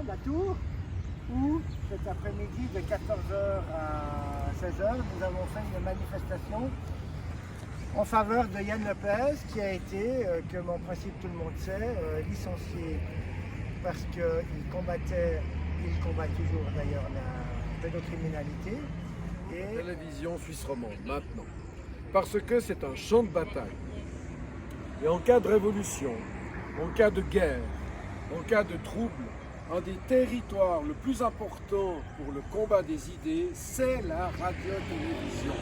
la Tour, où cet après-midi de 14 h à 16 h, nous avons fait une manifestation en faveur de Yann Lopez, qui a été, comme en principe tout le monde sait, licencié parce qu'il combattait, il combat toujours d'ailleurs la pédocriminalité. Et télévision suisse romande maintenant, parce que c'est un champ de bataille. Et en cas de révolution, en cas de guerre, en cas de trouble, un des territoires le plus important pour le combat des idées, c'est la radio-télévision.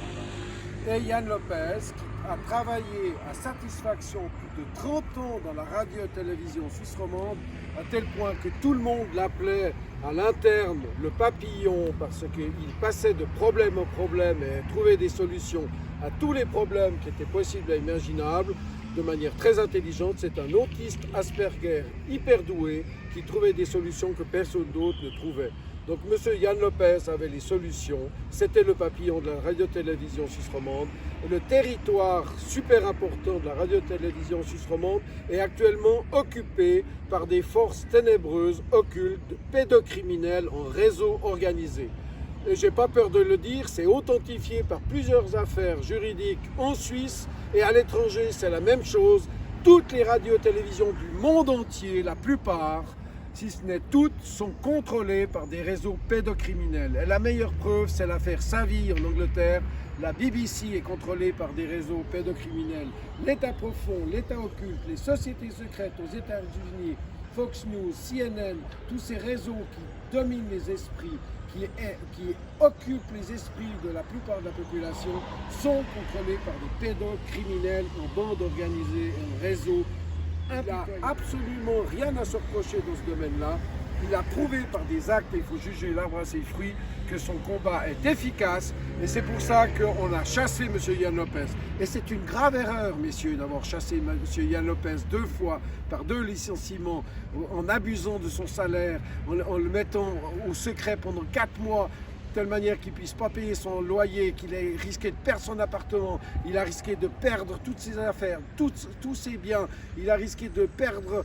Et Yann Lopez, qui a travaillé à satisfaction plus de 30 ans dans la radio-télévision suisse romande, à tel point que tout le monde l'appelait à l'interne le papillon, parce qu'il passait de problème en problème et trouvait des solutions à tous les problèmes qui étaient possibles et imaginables, de manière très intelligente. C'est un autiste Asperger hyper doué qui trouvait des solutions que personne d'autre ne trouvait. Donc M. Yann Lopez avait les solutions, c'était le papillon de la radio-télévision suisse romande. Et le territoire super important de la radio-télévision suisse romande est actuellement occupé par des forces ténébreuses, occultes, pédocriminels en réseau organisé. Et j'ai pas peur de le dire, c'est authentifié par plusieurs affaires juridiques en Suisse et à l'étranger, c'est la même chose. Toutes les radios-télévisions du monde entier, la plupart, si ce n'est toutes, sont contrôlées par des réseaux pédocriminels. Et la meilleure preuve, c'est l'affaire Savy en Angleterre. La BBC est contrôlée par des réseaux pédocriminels. L'État profond, l'État occulte, les sociétés secrètes aux États-Unis, Fox News, CNN, tous ces réseaux qui dominent les esprits, qui occupent les esprits de la plupart de la population, sont contrôlés par des pédocriminels en bande organisée, en réseau. Il n'a absolument rien à se reprocher dans ce domaine-là. Il a prouvé par des actes, et il faut juger l'arbre à ses fruits, que son combat est efficace. Et c'est pour ça qu'on a chassé M. Yann Lopez. Et c'est une grave erreur, messieurs, d'avoir chassé M. Yann Lopez 2 fois par 2 licenciements, en abusant de son salaire, en le mettant au secret pendant 4 mois, de telle manière qu'il ne puisse pas payer son loyer, qu'il ait risqué de perdre son appartement, il a risqué de perdre toutes ses affaires, tous ses biens, il a risqué de perdre,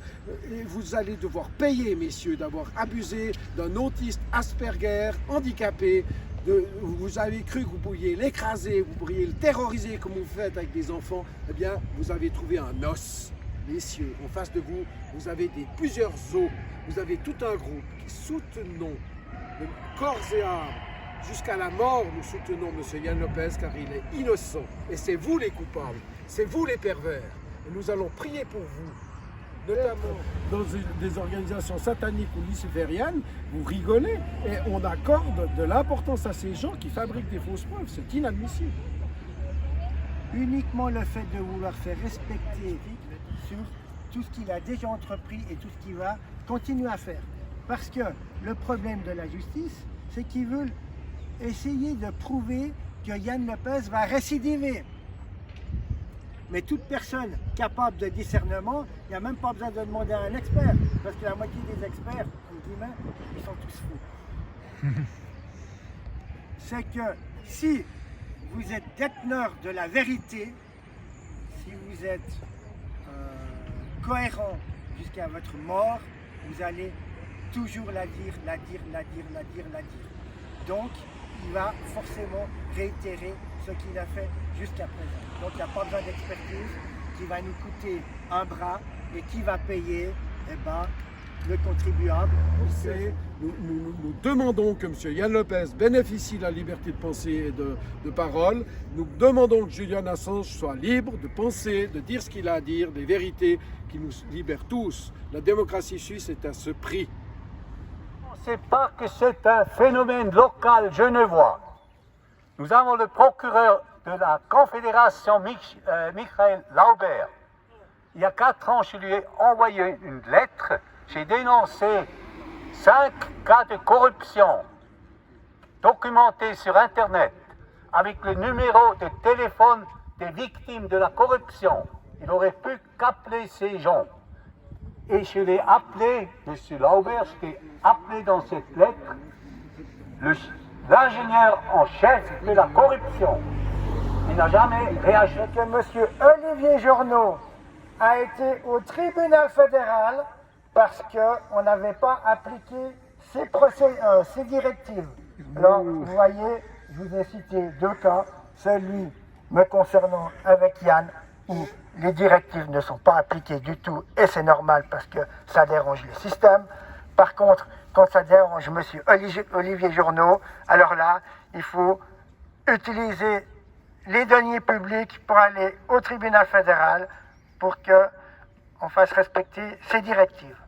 et vous allez devoir payer, messieurs, d'avoir abusé d'un autiste Asperger handicapé. Vous avez cru que vous pourriez l'écraser, vous pourriez le terroriser comme vous faites avec des enfants, eh bien, vous avez trouvé un os. Messieurs, en face de vous, vous avez plusieurs os, vous avez tout un groupe qui soutenons de corps et âme. Jusqu'à la mort, nous soutenons M. Yann Lopez car il est innocent. Et c'est vous les coupables, c'est vous les pervers. Et nous allons prier pour vous, notamment dans des organisations sataniques ou lucifériennes. Vous rigolez et on accorde de l'importance à ces gens qui fabriquent des fausses preuves. C'est inadmissible. Uniquement le fait de vouloir faire respecter sur tout ce qu'il a déjà entrepris et tout ce qu'il va continuer à faire. Parce que le problème de la justice, c'est qu'ils veulent essayer de prouver que Yann Lopez va récidiver. Mais toute personne capable de discernement, il n'y a même pas besoin de demander à un expert, parce que la moitié des experts, entre guillemets, ils sont tous fous. C'est que si vous êtes déteneur de la vérité, si vous êtes cohérent jusqu'à votre mort, vous allez toujours la dire. Donc, il va forcément réitérer ce qu'il a fait jusqu'à présent. Donc, il n'y a pas besoin d'expertise qui va nous coûter un bras et qui va payer le contribuable. Nous demandons que M. Yann Lopez bénéficie de la liberté de pensée et de parole. Nous demandons que Julian Assange soit libre de penser, de dire ce qu'il a à dire, des vérités qui nous libèrent tous. La démocratie suisse est à ce prix. Ce n'est pas que c'est un phénomène local genevois. Nous avons le procureur de la Confédération, Michael Laubert. Il y a 4 ans, je lui ai envoyé une lettre. J'ai dénoncé 5 cas de corruption documentés sur Internet avec le numéro de téléphone des victimes de la corruption. Il aurait pu qu'appeler ces gens. Et je l'ai appelé, M. Laubert, je l'ai appelé dans cette lettre l'ingénieur en chef de la corruption. Il n'a jamais réagi. Que M. Olivier Journeau a été au tribunal fédéral parce qu'on n'avait pas appliqué ces directives. Alors, vous voyez, je vous ai cité 2 cas, celui me concernant avec Yann, où les directives ne sont pas appliquées du tout, et c'est normal parce que ça dérange les systèmes. Par contre, quand ça dérange M. Olivier Journeau, alors là, il faut utiliser les deniers publics pour aller au tribunal fédéral pour qu'on fasse respecter ces directives.